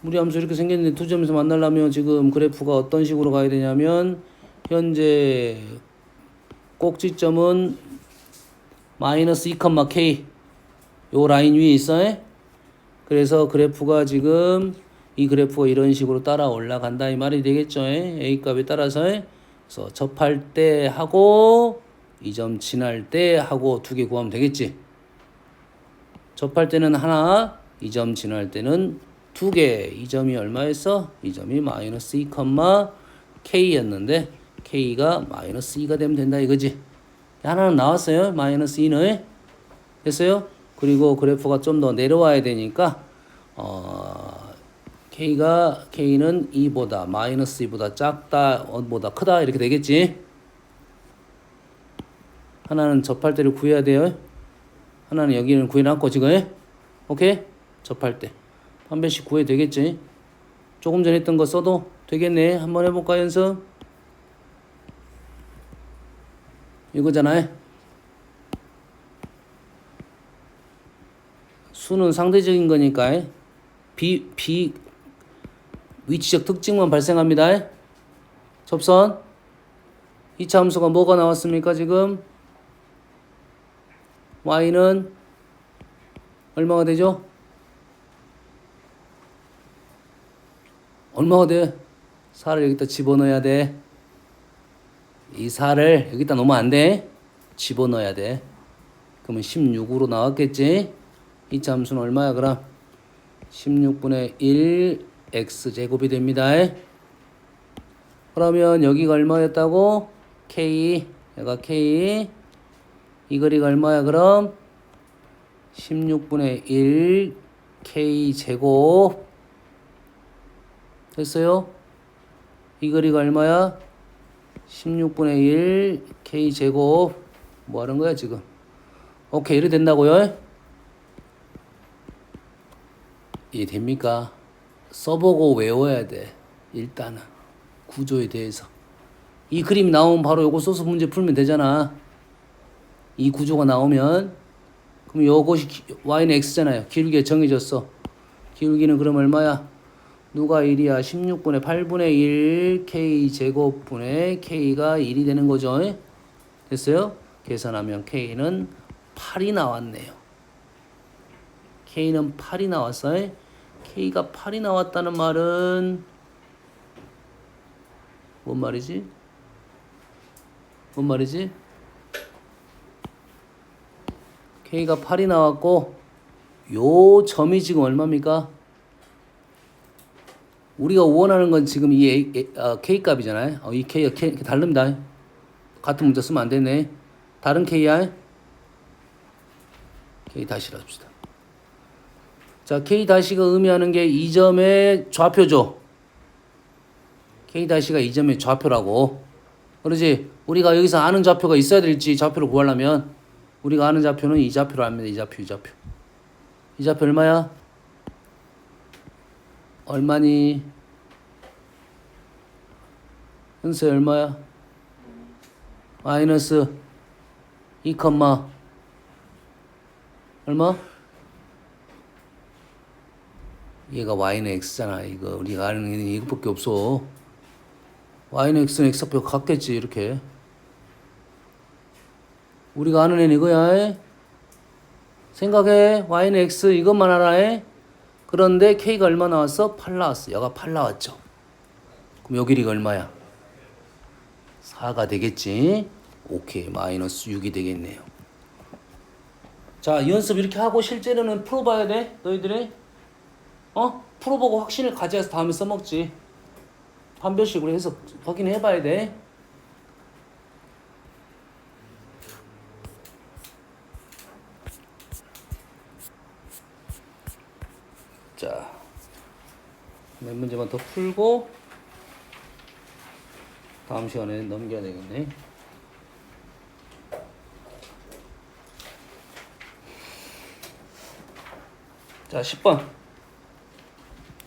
Speaker 1: 무리함수 이렇게 생겼는데 두 점에서 만나려면 지금 그래프가 어떤 식으로 가야 되냐면 현재 꼭지점은 마이너스 2,k 요 라인 위에 있어. 그래서 그래프가 지금 이 그래프가 이런 식으로 따라 올라간다 이 말이 되겠죠. A 값에 따라서. 그래서 접할 때 하고 이 점 지날 때 하고 두 개 구하면 되겠지. 접할 때는 하나, 이 점 지날 때는 두 개. 이 점이 얼마였어? 이 점이 마이너스 2, K였는데 K가 마이너스 2가 되면 된다 이거지. 하나는 나왔어요. 마이너스 2는. 됐어요? 그리고 그래프가 좀 더 내려와야 되니까 K는 2보다 마이너스 2보다 작다, 보다 크다 이렇게 되겠지. 하나는 접할 때를 구해야 돼요. 하나는 여기는 구해놨고 지금. 오케이? 접할 때 한 배씩 구해야 되겠지. 조금 전에 했던 거 써도 되겠네. 한번 해볼까 연습? 이거잖아요. 수는 상대적인 거니까 위치적 특징만 발생합니다. 접선. 2차 함수가 뭐가 나왔습니까 지금? y는 얼마가 되죠? 얼마가 돼? 4를 여기다 집어넣어야 돼. 이 4를 여기다 넣으면 안 돼. 집어넣어야 돼. 그러면 16으로 나왔겠지? 2차 함수는 얼마야 그럼? 16분의 1 x제곱이 됩니다. 그러면 여기가 얼마였다고? k, 얘가 k. 이 거리가 얼마야 그럼? 16분의 1 k제곱. 됐어요? 이 거리가 얼마야? 16분의 1 k제곱. 뭐 하는 거야 지금? 오케이, 이래 된다고요? 이해됩니까? 써보고 외워야 돼. 일단은 구조에 대해서. 이 그림이 나오면 바로 요거 써서 문제 풀면 되잖아. 이 구조가 나오면. 그럼 요것이 y는 x잖아요. 기울기가 정해졌어. 기울기는 그럼 얼마야? 누가 1이야? 16분의 8분의 1 k제곱분의 k가 1이 되는 거죠. 됐어요? 계산하면 k는 8이 나왔네요. K는 8이 나왔어요. K가 8이 나왔다는 말은 뭔 말이지? 뭔 말이지? K가 8이 나왔고 요 점이 지금 얼마입니까? 우리가 원하는 건 지금 이 K 값이잖아요. 이 K가 다릅니다. 같은 문자 쓰면 안 되네. 다른 K야. K 다시라 합시다. 자, K 다시가 의미하는 게 이 점의 좌표죠. K 다시가 이 점의 좌표라고. 그러지? 우리가 여기서 아는 좌표가 있어야 될지 좌표를 구하려면 우리가 아는 좌표는 이 좌표로 합니다. 이 좌표. 이 좌표 얼마야? 얼마니? 현수야 얼마야? 마이너스 2, 얼마? 얘가 y는 x잖아. 이거 우리가 아는 애는 이것밖에 없어. y는 x는 x좌표 같겠지 이렇게. 우리가 아는 애는 이거야. 생각해. y는 x 이것만 알아. 그런데 k가 얼마 나왔어? 8 나왔어. 얘가 8 나왔죠. 그럼 요 길이가 얼마야? 4가 되겠지. 오케이. 마이너스 6이 되겠네요. 자, 연습 이렇게 하고 실제로는 풀어봐야 돼. 너희들이. 풀어보고 확신을 가져서 다음에 써먹지. 판별식으로 해서 확인해봐야 돼. 자, 몇 문제만 더 풀고 다음 시간에 넘겨야 되겠네. 자,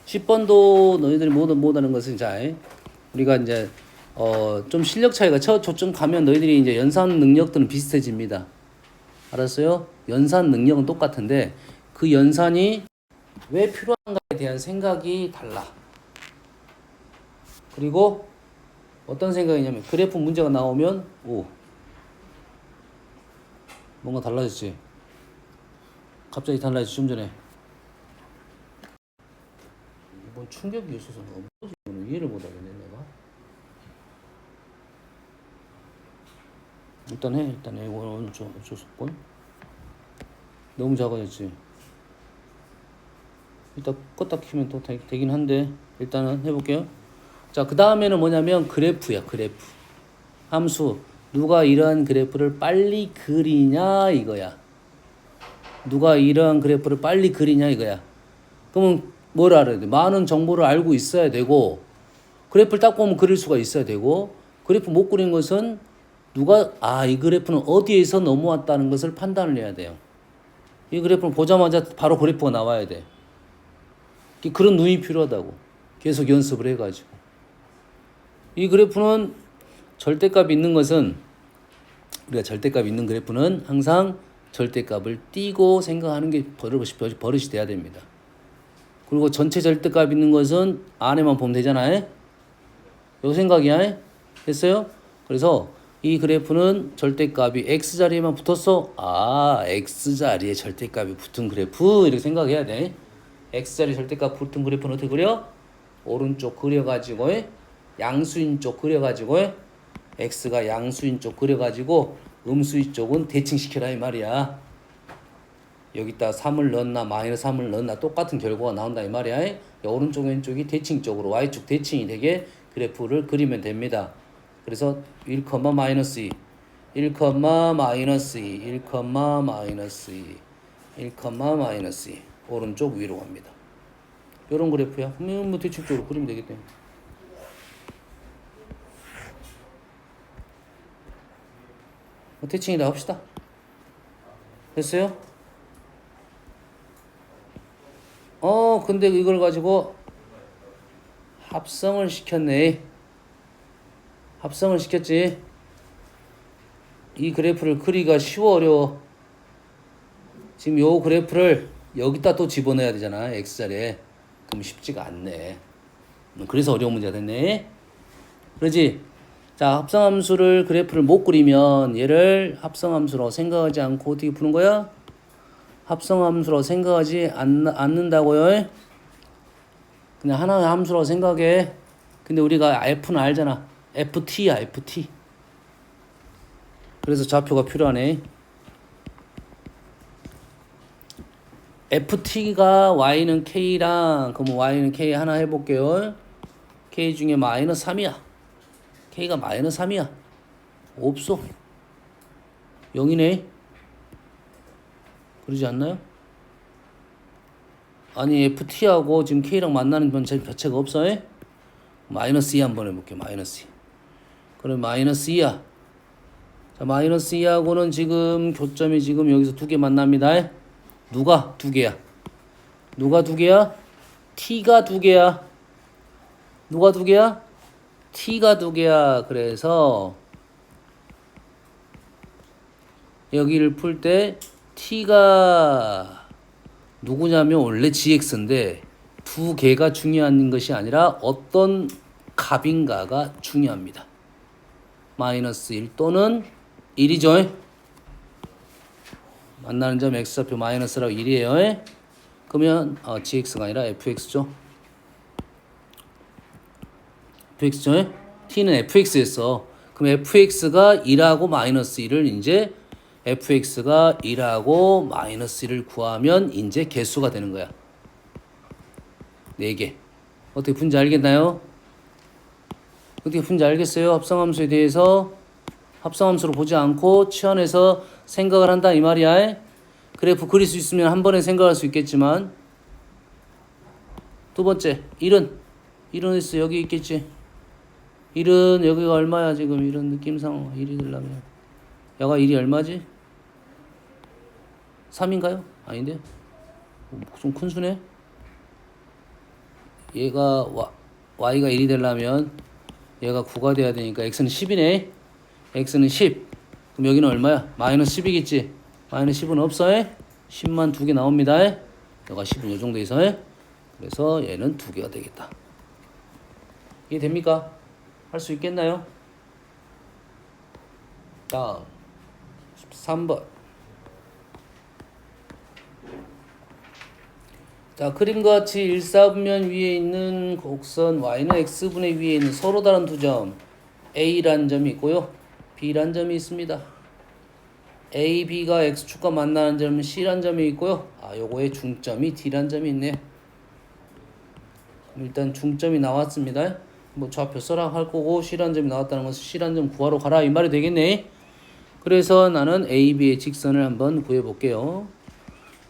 Speaker 1: 10번도 너희들이 못하는 것은 자, 우리가 이제 좀 실력 차이가 저좀 가면 너희들이 이제 연산 능력들은 비슷해집니다. 알았어요? 연산 능력은 똑같은데 그 연산이 왜 필요한가에 대한 생각이 달라. 그리고 어떤 생각이냐면 그래프 문제가 나오면 뭔가 달라졌지. 갑자기 달라졌지 좀 전에. 이번 충격이 있어서 뭐지? 이해를 못하겠네 내가. 일단 해. 이거 어쩔 수 없군. 너무 작아졌지. 이따 껐다 키면 또 되긴 한데 일단은 해볼게요. 자, 그 다음에는 뭐냐면 그래프야. 그래프. 함수. 누가 이러한 그래프를 빨리 그리냐 이거야. 누가 이러한 그래프를 빨리 그리냐 이거야. 그러면 뭘 알아야 돼? 많은 정보를 알고 있어야 되고 그래프를 딱 보면 그릴 수가 있어야 되고 그래프 못 그린 것은 누가 이 그래프는 어디에서 넘어왔다는 것을 판단을 해야 돼요. 이 그래프를 보자마자 바로 그래프가 나와야 돼. 그런 눈이 필요하다고. 계속 연습을 해가지고. 이 그래프는 절대값이 있는 것은 우리가 절대값이 있는 그래프는 항상 절대값을 띄고 생각하는 게 버릇이 돼야 됩니다. 그리고 전체 절대값 있는 것은 안에만 보면 되잖아요. 요 생각이야. 됐어요? 그래서 이 그래프는 절대값이 x자리에만 붙었어. x자리에 절대값이 붙은 그래프 이렇게 생각해야 돼. x자리 절대값 붙은 그래프는 어떻게 그려? 오른쪽 그려가지고 양수인 쪽 그려가지고 x가 양수인 쪽 그려가지고 음수인 쪽은 대칭시켜라 이 말이야. 여기다 3을 넣었나 마이너스 3을 넣었나 똑같은 결과가 나온다 이 말이야. 오른쪽 왼쪽이 대칭적으로 y축 대칭이 되게 그래프를 그리면 됩니다. 그래서 1, 마이너스 2, 1, 마이너스 2, 1, 마이너스 2, 1, 마이너스 2 오른쪽 위로 갑니다. 이런 그래프야. 뭐 대칭적으로 그리면 되겠다. 대칭이라 합시다. 됐어요? 근데 이걸 가지고 합성을 시켰네. 합성을 시켰지. 이 그래프를 그리기가 쉬워 어려워? 지금 요 그래프를 여기다 또 집어넣어야 되잖아. x자리에. 그럼 쉽지가 않네. 그래서 어려운 문제가 됐네. 그러지? 자, 합성함수를 그래프를 못 그리면 얘를 합성함수로 생각하지 않고 어떻게 푸는 거야? 합성함수로 생각하지 않는다고요? 그냥 하나의 함수로 생각해. 근데 우리가 f는 알잖아. ft야, ft. 그래서 좌표가 필요하네. ft가 y는 k랑 그럼 y는 k 하나 해볼게요. k 중에 마이너스 3이야. k가 마이너스 3이야. 없어. 0이네. 그러지 않나요? 아니 ft하고 지금 k랑 만나는 변체가 없어. 마이너스 2 한번 해볼게. 마이너스 2. 그럼 마이너스 2야. 자, 마이너스 2하고는 지금 교점이 지금 여기서 두 개 만납니다. 누가 두 개야? 누가 두 개야? t가 두 개야. 누가 두 개야? t가 두 개야. 그래서 여기를 풀 때 t가 누구냐면 원래 gx인데 두 개가 중요한 것이 아니라 어떤 값인가가 중요합니다. 마이너스 1 또는 1이죠. 만나는 점 x좌표 마이너스라고 1이에요. 그러면 gx가 아니라 fx죠. fx죠. t는 fx였어. 그럼 fx가 1하고 마이너스 1을 이제 fx가 1하고 마이너스 1을 구하면 이제 개수가 되는 거야. 4개. 어떻게 푼지 알겠나요? 어떻게 푼지 알겠어요? 합성함수에 대해서 합성함수로 보지 않고 치환해서 생각을 한다 이 말이야. 그래프 그릴 수 있으면 한 번에 생각할 수 있겠지만 두 번째 1은 있어. 여기 있겠지. 1은 여기가 얼마야 지금. 이런 느낌상 1이 되려면 여가 1이 얼마지? 3인가요? 아닌데? 좀 큰 수네. 얘가 y가 1이 되려면 얘가 9가 돼야 되니까 x는 10이네. x는 10. 그럼 여기는 얼마야? 마이너스 10이겠지. 마이너스 10은 없어. 10만 두 개 나옵니다. 여가 10은 이 정도 있어. 그래서 얘는 두 개가 되겠다. 이해 됩니까? 할 수 있겠나요? 다음 13번. 자, 그림과 같이 1사분면 위에 있는 곡선 y는 x분의 위에 있는 서로 다른 두 점 a라는 점이 있고요. b라는 점이 있습니다. a, b가 x축과 만나는 점은 c라는 점이 있고요. 요거의 중점이 d라는 점이 있네. 일단 중점이 나왔습니다. 뭐 좌표 써라 할 거고 C라는 점이 나왔다는 것은 C라는 점 구하러 가라 이 말이 되겠네. 그래서 나는 AB의 직선을 한번 구해 볼게요.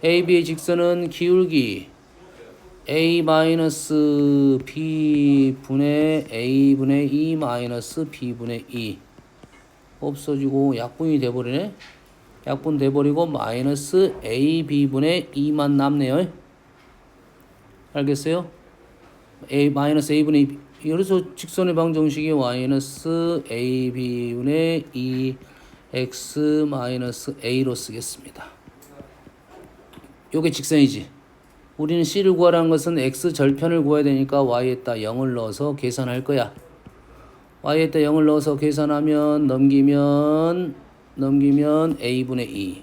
Speaker 1: AB의 직선은 기울기 A-B 분의 A분의 E 마이너스 B분의 E 없어지고 약분이 돼버리네. 약분 돼버리고 마이너스 AB분의 E만 남네요. 알겠어요? 마이너스 A분의 E. 그래서 직선의 방정식이 마이너스 AB분의 E X 마이너스 A로 쓰겠습니다. 요게 직선이지. 우리는 C를 구하라는 것은 X 절편을 구해야 되니까 Y에다 0을 넣어서 계산할 거야. Y에다 0을 넣어서 계산하면 넘기면 A분의 E.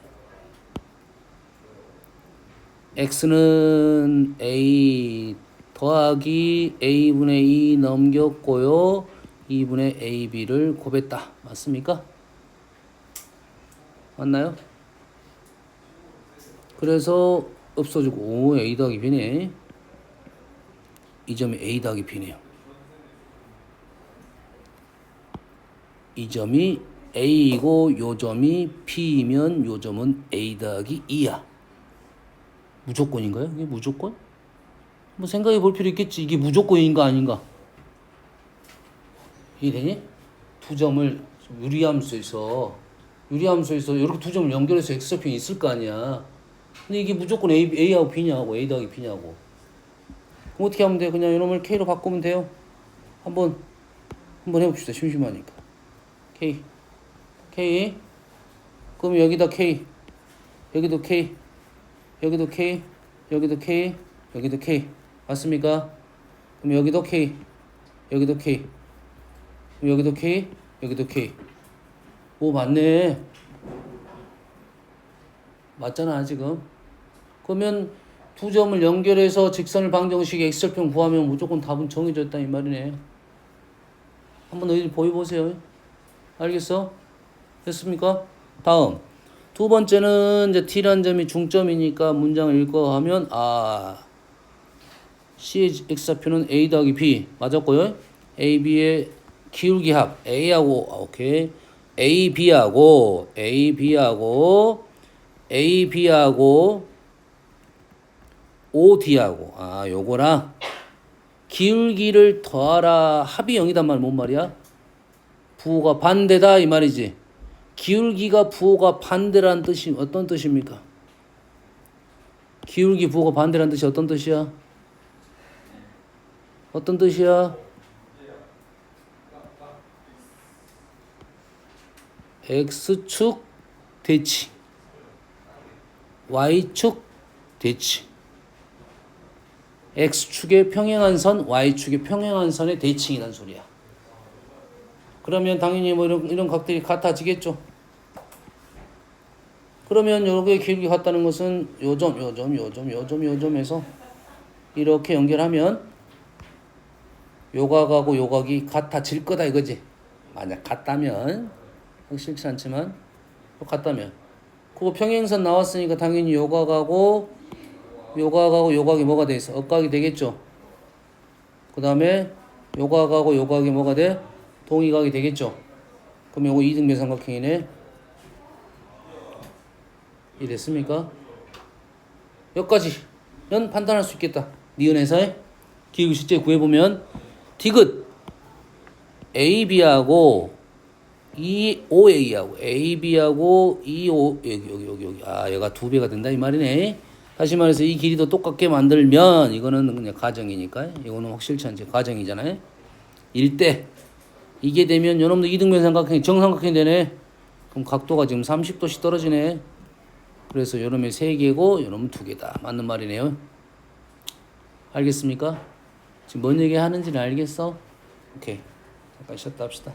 Speaker 1: X는 A 더하기 A분의 E 넘겼고요. 2분의 AB를 곱했다. 맞습니까? 맞나요? 그래서 없어지고 오 A 더하기 B네. 이 점이 A 더하기 B네요. 이 점이 A이고 요 점이 B이면 요 점은 A 더하기 2야. 무조건인가요? 이게 무조건? 뭐 생각해 볼 필요 있겠지. 이게 무조건인가 아닌가? 이해되니? 두 점을 유리함수에서 이렇게 두 점을 연결해서 X절편이 있을 거 아니야. 근데 이게 무조건 A하고 B냐고, A 더하기 B냐고. 그럼 어떻게 하면 돼? 그냥 이놈을 K로 바꾸면 돼요. 한번 해봅시다. 심심하니까. K. 그럼 여기다 K. 여기도 K. 여기도 K. 여기도 K. 여기도 K. 맞습니까? 그럼 여기도 K. 여기도 K. 그럼 여기도 K. 여기도 K. 오, 맞네. 맞잖아, 지금. 그러면 두 점을 연결해서 직선을 방정식 X절편 구하면 무조건 답은 정해져 있다 이 말이네. 한번 너희들 보여보세요. 알겠어? 됐습니까? 다음 두 번째는 이제 T라는 점이 중점이니까 문장을 읽어 하면 C의 X좌표는 A 더하기 B 맞았고요. A, B의 기울기 합 A하고 오케이 A, B하고 OD하고 요거랑 기울기를 더하라 합이 0이단 말 뭔 말이야? 부호가 반대다 이 말이지. 기울기가 부호가 반대라는 뜻이 어떤 뜻입니까? 기울기 부호가 반대라는 뜻이 어떤 뜻이야? 어떤 뜻이야? X축 대칭 Y축 대칭 X축의 평행한 선 Y축의 평행한 선의 대칭이란 소리야. 그러면 당연히 뭐 이런 각들이 같아지겠죠. 그러면 요게 기울기 같다는 것은 요 점에서 이렇게 연결하면 요각하고 요각이 같아질 거다 이거지. 만약 같다면 싫지 않지만 같다면 그거 평행선 나왔으니까 당연히 요각하고 요각이 뭐가 돼 있어? 억각이 되겠죠. 그 다음에 요각하고 요각이 뭐가 돼? 동의각이 되겠죠. 그럼 요거 이등변 삼각형이네. 이랬습니까? 여기까지는 판단할 수 있겠다. 니은에서의 기울기 실제 구해보면 디귿 AB하고 EOA하고 AB하고 EO 여기 얘가 두 배가 된다 이 말이네. 다시 말해서 이 길이도 똑같게 만들면 이거는 그냥 가정이니까 이거는 확실치 않지 가정이잖아요. 일대 이게 되면 요놈도 이등변 삼각형이 정삼각형이 되네. 그럼 각도가 지금 30도씩 떨어지네. 그래서 요놈이 3개고 요놈은 2개다. 맞는 말이네요. 알겠습니까? 지금 뭔 얘기 하는지는 알겠어? 오케이. 잠깐 쉬었다 합시다.